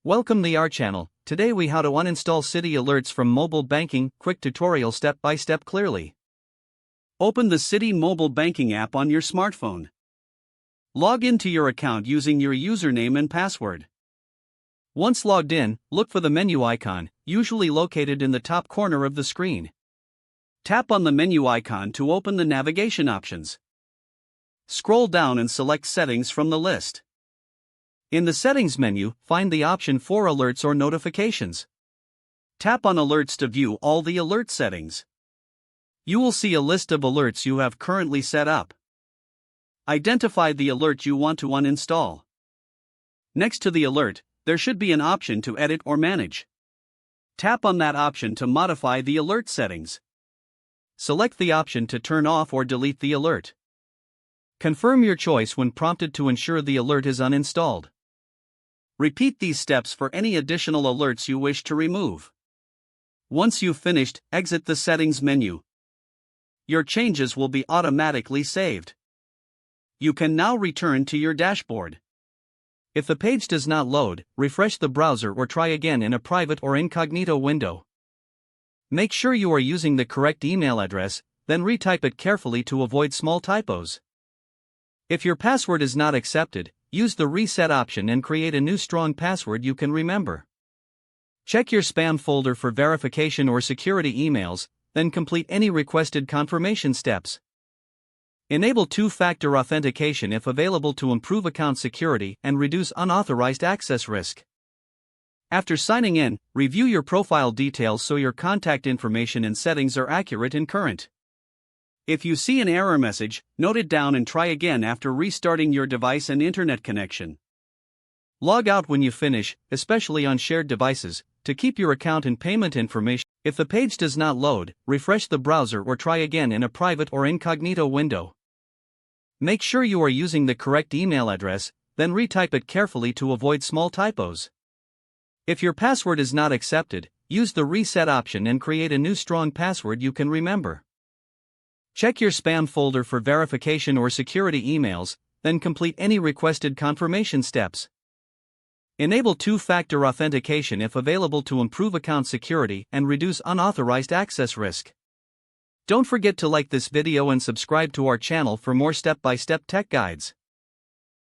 Welcome to our channel. Today we how to uninstall Citi alerts from mobile banking. Quick tutorial step by step clearly. Open the Citi mobile banking app on your smartphone. Log into your account using your username and password. Once logged in, look for the menu icon, usually located in the top corner of the screen. Tap on the menu icon to open the navigation options. Scroll down and select Settings from the list. In the Settings menu, find the option for Alerts or Notifications. Tap on Alerts to view all the alert settings. You will see a list of alerts you have currently set up. Identify the alert you want to uninstall. Next to the alert, there should be an option to edit or manage. Tap on that option to modify the alert settings. Select the option to turn off or delete the alert. Confirm your choice when prompted to ensure the alert is uninstalled. Repeat these steps for any additional alerts you wish to remove. Once you've finished, exit the Settings menu. Your changes will be automatically saved. You can now return to your dashboard. If the page does not load, refresh the browser or try again in a private or incognito window. Make sure you are using the correct email address, then retype it carefully to avoid small typos. If your password is not accepted, use the reset option and create a new strong password you can remember. Check your spam folder for verification or security emails, then complete any requested confirmation steps. Enable two-factor authentication if available to improve account security and reduce unauthorized access risk. After signing in, review your profile details so your contact information and settings are accurate and current. If you see an error message, note it down and try again after restarting your device and internet connection. Log out when you finish, especially on shared devices, to keep your account and payment information. If the page does not load, refresh the browser or try again in a private or incognito window. Make sure you are using the correct email address, then retype it carefully to avoid small typos. If your password is not accepted, use the reset option and create a new strong password you can remember. Check your spam folder for verification or security emails, then complete any requested confirmation steps. Enable two-factor authentication if available to improve account security and reduce unauthorized access risk. Don't forget to like this video and subscribe to our channel for more step-by-step tech guides.